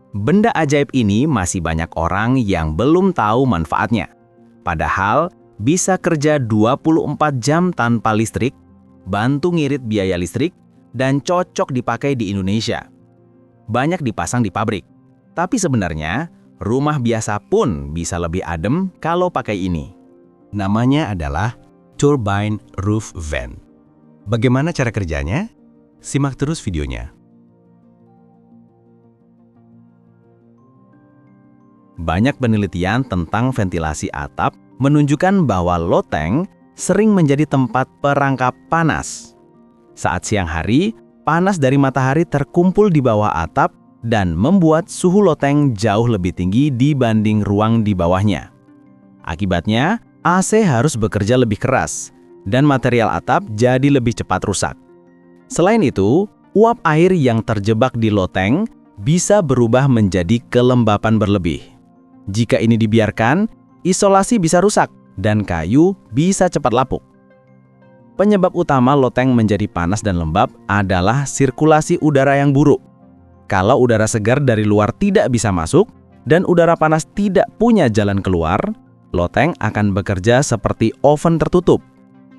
Benda ajaib ini masih banyak orang yang belum tahu manfaatnya. Padahal bisa kerja 24 jam tanpa listrik, bantu ngirit biaya listrik, dan cocok dipakai di Indonesia. Banyak dipasang di pabrik. Tapi sebenarnya, rumah biasa pun bisa lebih adem kalau pakai ini. Namanya adalah Turbine Roof Vent. Bagaimana cara kerjanya? Simak terus videonya. Banyak penelitian tentang ventilasi atap menunjukkan bahwa loteng sering menjadi tempat perangkap panas. Saat siang hari, panas dari matahari terkumpul di bawah atap dan membuat suhu loteng jauh lebih tinggi dibanding ruang di bawahnya. Akibatnya, AC harus bekerja lebih keras dan material atap jadi lebih cepat rusak. Selain itu, uap air yang terjebak di loteng bisa berubah menjadi kelembapan berlebih. Jika ini dibiarkan, isolasi bisa rusak dan kayu bisa cepat lapuk. Penyebab utama loteng menjadi panas dan lembab adalah sirkulasi udara yang buruk. Kalau udara segar dari luar tidak bisa masuk dan udara panas tidak punya jalan keluar, loteng akan bekerja seperti oven tertutup.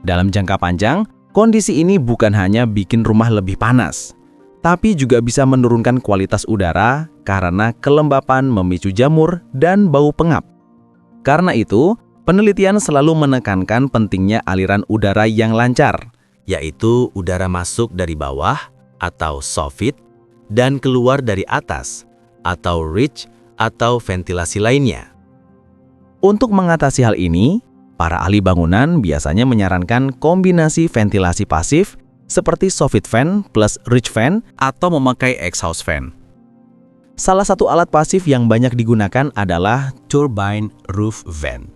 Dalam jangka panjang, kondisi ini bukan hanya bikin rumah lebih panas, tapi juga bisa menurunkan kualitas udara karena kelembapan memicu jamur dan bau pengap. Karena itu, penelitian selalu menekankan pentingnya aliran udara yang lancar, Yaitu udara masuk dari bawah atau soffit dan keluar dari atas atau ridge atau ventilasi lainnya. Untuk mengatasi hal ini, para ahli bangunan biasanya menyarankan kombinasi ventilasi pasif seperti soffit fan plus ridge fan atau memakai exhaust fan. Salah satu alat pasif yang banyak digunakan adalah Turbine Roof Vent.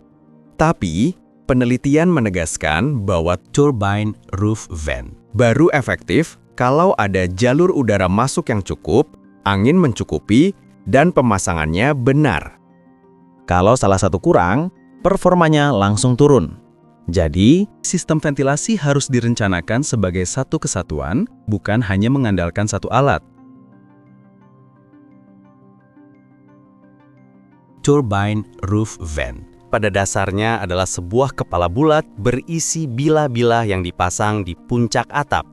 Tapi, penelitian menegaskan bahwa Turbine Roof Vent baru efektif kalau ada jalur udara masuk yang cukup, angin mencukupi, dan pemasangannya benar. kalau salah satu kurang, performanya langsung turun. Jadi, Sistem ventilasi harus direncanakan sebagai satu kesatuan, bukan hanya mengandalkan satu alat. Turbine Roof Vent pada dasarnya adalah sebuah kepala bulat berisi bilah-bilah yang dipasang di puncak atap.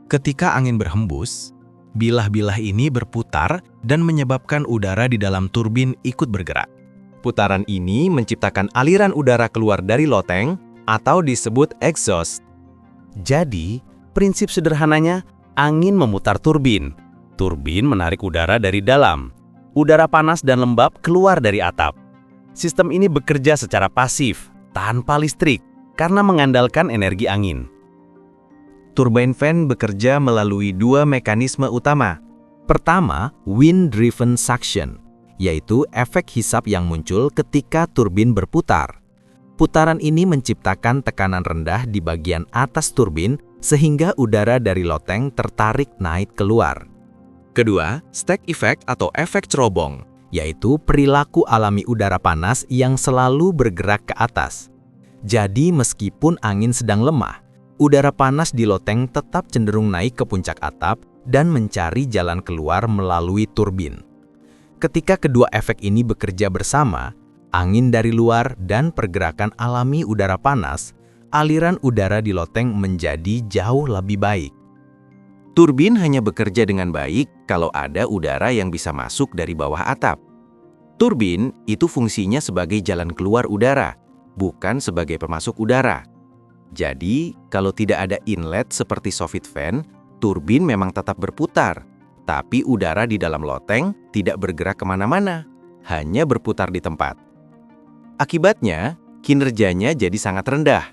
Ketika angin berhembus, bilah-bilah ini berputar dan menyebabkan udara di dalam turbin ikut bergerak. Putaran ini menciptakan aliran udara keluar dari loteng atau disebut exhaust. Jadi, prinsip sederhananya, angin memutar turbin. Turbin menarik udara dari dalam. Udara panas dan lembab keluar dari atap. Sistem ini bekerja secara pasif, tanpa listrik, karena mengandalkan energi angin. Turbine fan bekerja melalui dua mekanisme utama. Pertama, wind-driven suction, yaitu efek hisap yang muncul ketika turbin berputar. Putaran ini menciptakan tekanan rendah di bagian atas turbin sehingga udara dari loteng tertarik naik keluar. Kedua, stack effect atau efek cerobong, Yaitu perilaku alami udara panas yang selalu bergerak ke atas. Jadi meskipun angin sedang lemah, udara panas di loteng tetap cenderung naik ke puncak atap dan mencari jalan keluar melalui turbin. Ketika kedua efek ini bekerja bersama, angin dari luar dan pergerakan alami udara panas, aliran udara di loteng menjadi jauh lebih baik. Turbin hanya bekerja dengan baik kalau ada udara yang bisa masuk dari bawah atap. Turbin itu fungsinya sebagai jalan keluar udara, bukan sebagai pemasuk udara. Jadi, kalau tidak ada inlet seperti soffit fan, turbin memang tetap berputar, tapi udara di dalam loteng tidak bergerak kemana-mana, hanya berputar di tempat. Akibatnya, kinerjanya jadi sangat rendah.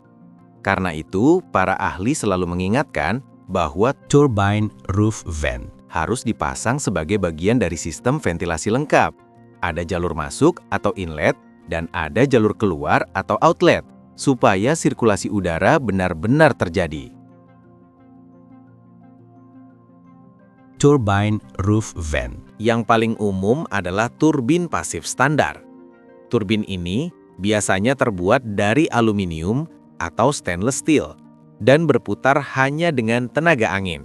Karena itu, para ahli selalu mengingatkan bahwa Turbine Roof Vent harus dipasang sebagai bagian dari sistem ventilasi lengkap. Ada jalur masuk atau inlet, dan ada jalur keluar atau outlet, supaya sirkulasi udara benar-benar terjadi. Turbine Roof Vent Yang paling umum adalah turbin pasif standar. Turbin ini biasanya terbuat dari aluminium atau stainless steel dan berputar hanya dengan tenaga angin.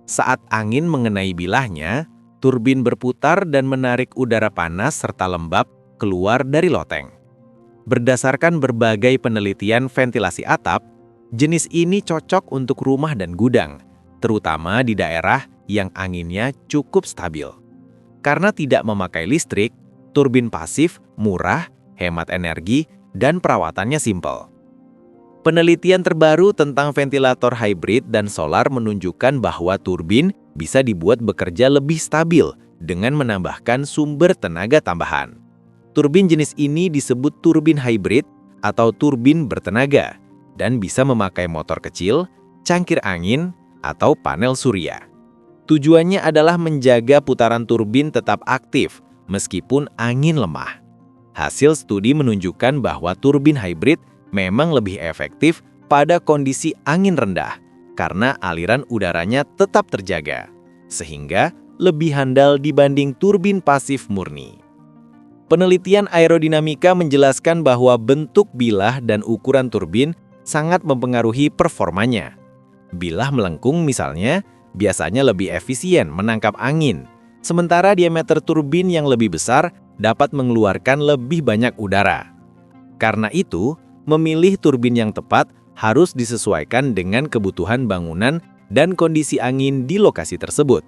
Saat angin mengenai bilahnya, Turbin berputar dan menarik udara panas serta lembab keluar dari loteng. Berdasarkan berbagai penelitian ventilasi atap, jenis ini cocok untuk rumah dan gudang, terutama di daerah yang anginnya cukup stabil. Karena tidak memakai listrik, turbin pasif murah, hemat energi, dan perawatannya simpel. Penelitian terbaru tentang ventilator hybrid dan solar menunjukkan bahwa turbin bisa dibuat bekerja lebih stabil dengan menambahkan sumber tenaga tambahan. Turbin jenis ini disebut turbin hybrid atau turbin bertenaga dan bisa memakai motor kecil, cangkir angin, atau panel surya. Tujuannya adalah menjaga putaran turbin tetap aktif meskipun angin lemah. Hasil studi menunjukkan bahwa turbin hybrid memang lebih efektif pada kondisi angin rendah karena aliran udaranya tetap terjaga, sehingga lebih handal dibanding turbin pasif murni. Penelitian aerodinamika menjelaskan bahwa bentuk bilah dan ukuran turbin sangat mempengaruhi performanya. Bilah melengkung misalnya, biasanya lebih efisien menangkap angin, sementara diameter turbin yang lebih besar dapat mengeluarkan lebih banyak udara. Karena itu, memilih turbin yang tepat harus disesuaikan dengan kebutuhan bangunan dan kondisi angin di lokasi tersebut.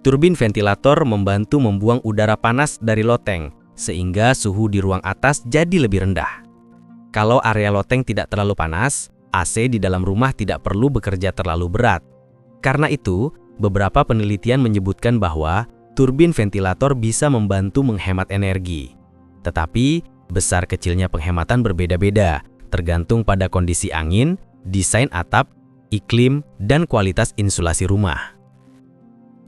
Turbin ventilator membantu membuang udara panas dari loteng, sehingga suhu di ruang atas jadi lebih rendah. Kalau area loteng tidak terlalu panas, AC di dalam rumah tidak perlu bekerja terlalu berat. Karena itu, beberapa penelitian menyebutkan bahwa turbin ventilator bisa membantu menghemat energi. Tetapi, besar kecilnya penghematan berbeda-beda, tergantung pada kondisi angin, desain atap, iklim, dan kualitas insulasi rumah.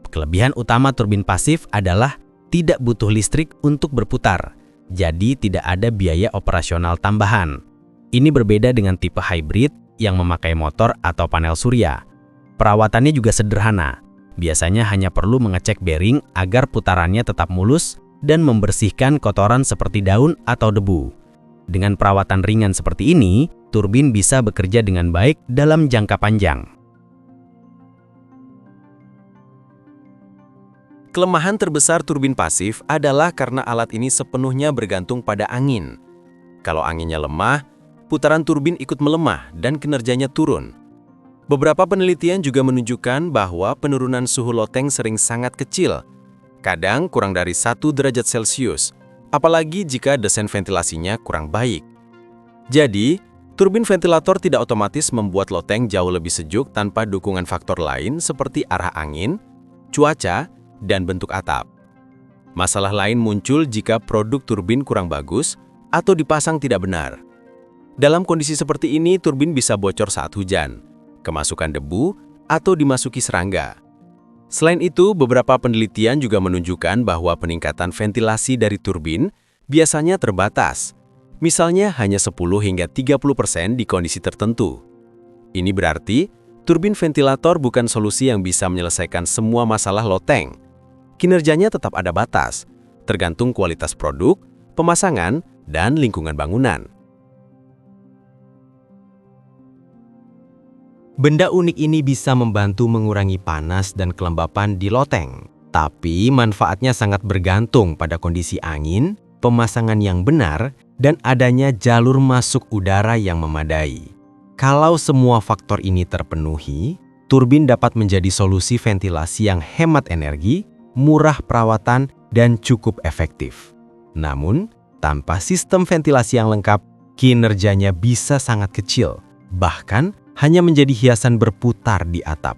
Kelebihan utama turbin pasif adalah tidak butuh listrik untuk berputar, jadi tidak ada biaya operasional tambahan. Ini berbeda dengan tipe hybrid yang memakai motor atau panel surya. Perawatannya juga sederhana. Biasanya hanya perlu mengecek bearing agar putarannya tetap mulus dan membersihkan kotoran seperti daun atau debu. Dengan perawatan ringan seperti ini, turbin bisa bekerja dengan baik dalam jangka panjang. Kelemahan terbesar turbin pasif adalah karena alat ini sepenuhnya bergantung pada angin. Kalau anginnya lemah, putaran turbin ikut melemah dan kinerjanya turun. Beberapa penelitian juga menunjukkan bahwa penurunan suhu loteng sering sangat kecil, kadang kurang dari 1 derajat Celcius, apalagi jika desain ventilasinya kurang baik. Jadi, turbin ventilator tidak otomatis membuat loteng jauh lebih sejuk tanpa dukungan faktor lain seperti arah angin, cuaca, dan bentuk atap. Masalah lain muncul jika produk turbin kurang bagus atau dipasang tidak benar. Dalam kondisi seperti ini, turbin bisa bocor saat hujan, kemasukan debu, atau dimasuki serangga. Selain itu, beberapa penelitian juga menunjukkan bahwa peningkatan ventilasi dari turbin biasanya terbatas. Misalnya hanya 10 hingga 30% di kondisi tertentu. Ini berarti, turbin ventilator bukan solusi yang bisa menyelesaikan semua masalah loteng. Kinerjanya tetap ada batas, tergantung kualitas produk, pemasangan, dan lingkungan bangunan. Benda unik ini bisa membantu mengurangi panas dan kelembapan di loteng. Tapi manfaatnya sangat bergantung pada kondisi angin, pemasangan yang benar, dan adanya jalur masuk udara yang memadai. Kalau semua faktor ini terpenuhi, turbin dapat menjadi solusi ventilasi yang hemat energi, murah perawatan, dan cukup efektif. Namun, tanpa sistem ventilasi yang lengkap, kinerjanya bisa sangat kecil, bahkan hanya menjadi hiasan berputar di atap.